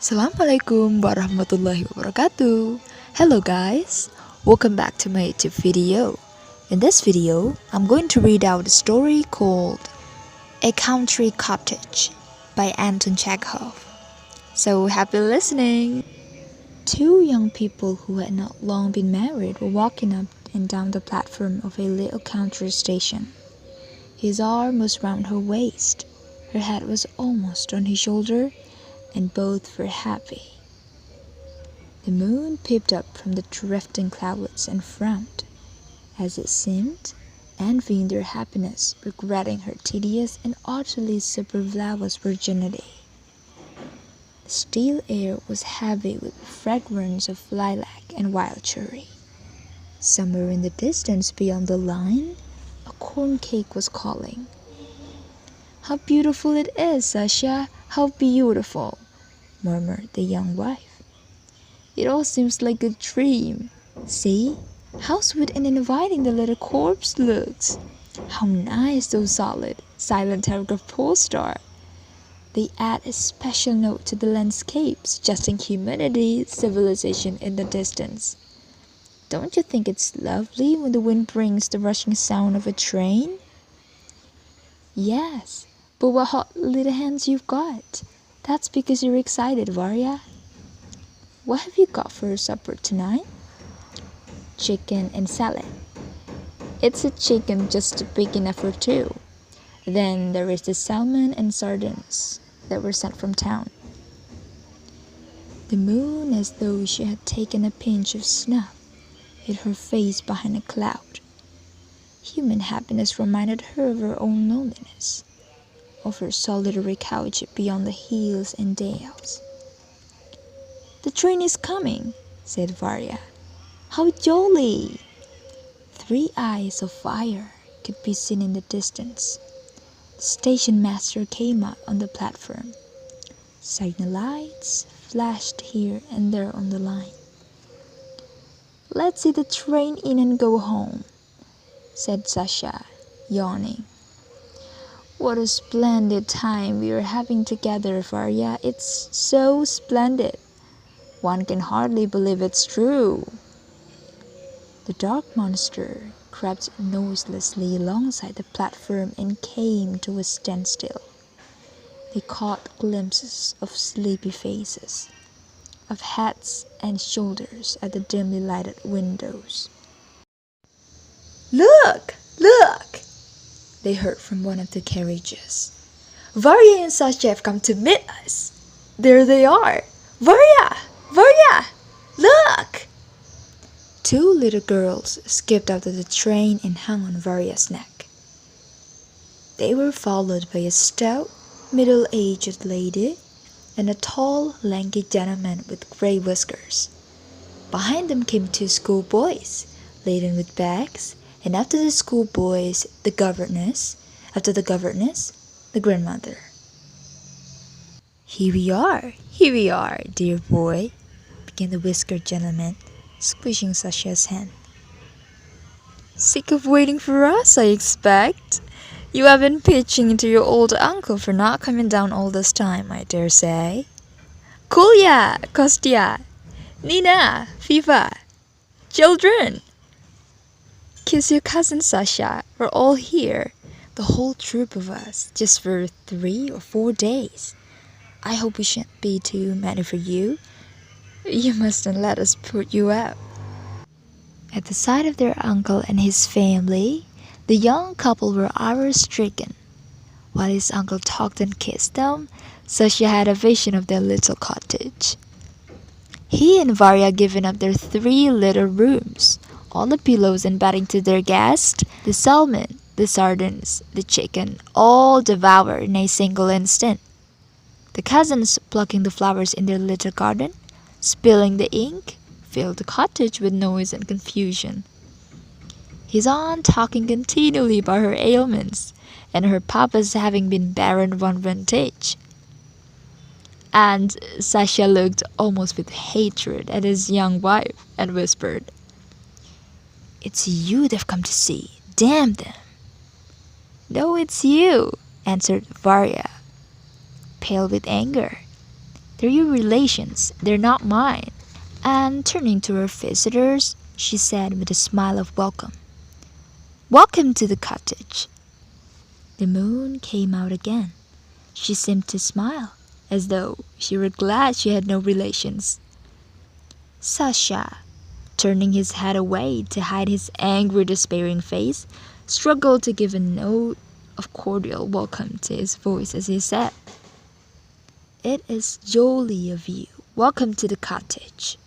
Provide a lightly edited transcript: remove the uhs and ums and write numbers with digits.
Assalamualaikum warahmatullahi wabarakatuh. Hello guys, welcome back to my YouTube video. In this video, I'm going to read out a story called A Country Cottage by Anton Chekhov. So happy listening! Two young people who had not long been married were walking up and down the platform of a little country station. His arm was round her waist, her head was almost on his shoulder, and both were happy. The moon peeped up from the drifting clouds and frowned, as it seemed, envying their happiness, regretting her tedious and utterly superfluous virginity. The still air was heavy with the fragrance of lilac and wild cherry. Somewhere in the distance beyond the line, a corn cake was calling. "How beautiful it is, Sasha! How beautiful!" murmured the young wife. "It all seems like a dream. See, how sweet and inviting the little corpse looks. How nice those solid, silent telegraph poles are. They add a special note to the landscape, suggesting humanity, civilization in the distance. Don't you think it's lovely when the wind brings the rushing sound of a train?" "Yes, but what hot little hands you've got. That's because you're excited, Varya. What have you got for supper tonight?" "Chicken and salad." "It's a chicken just big enough for two. Then there is the salmon and sardines that were sent from town." The moon, as though she had taken a pinch of snuff, hid her face behind a cloud. Human happiness reminded her of her own loneliness, of her solitary couch beyond the hills and dales. "The train is coming," said Varya. "How jolly!" Three eyes of fire could be seen in the distance. The station master came out on the platform. Signal lights flashed here and there on the line. "Let's see the train in and go home," said Sasha, yawning. "What a splendid time we are having together, Varya. It's so splendid. One can hardly believe it's true." The dark monster crept noiselessly alongside the platform and came to a standstill. They caught glimpses of sleepy faces, of heads and shoulders at the dimly lighted windows. "Look! Look!" they heard from one of the carriages. "Varya and Sasha have come to meet us. There they are! Varya! Varya! Look!" Two little girls skipped out of the train and hung on Varya's neck. They were followed by a stout, middle-aged lady and a tall, lanky gentleman with gray whiskers. Behind them came two schoolboys, laden with bags, and after the schoolboys, the governess, after the governess, the grandmother. Here we are, dear boy," began the whiskered gentleman, squishing Sasha's hand. "Sick of waiting for us, I expect. You have been pitching into your old uncle for not coming down all this time, I dare say. Kolya, Kostya, Nina, Viva, children! Kiss your cousin Sasha. We're all here, the whole troop of us, just for 3 or 4 days. I hope we shan't be too many for you. You mustn't let us put you out." At the sight of their uncle and his family, the young couple were horror-stricken. While his uncle talked and kissed them, Sasha had a vision of their little cottage. He and Varya given up their 3 little rooms, all the pillows and bedding to their guest, the salmon, the sardines, the chicken, all devoured in a single instant. The cousins plucking the flowers in their little garden, spilling the ink, filled the cottage with noise and confusion. His aunt talking continually about her ailments, and her papa's having been barren one vintage. And Sasha looked almost with hatred at his young wife and whispered, "It's you they've come to see, damn them." "No, it's you," answered Varya, pale with anger. They're your relations, they're not mine." And turning to her visitors, she said with a smile of welcome, "Welcome to the cottage." The moon came out again. She seemed to smile, as though she were glad she had no relations. Sasha, turning his head away to hide his angry, despairing face, struggled to give a note of cordial welcome to his voice as he said, "It is jolly of you. Welcome to the cottage."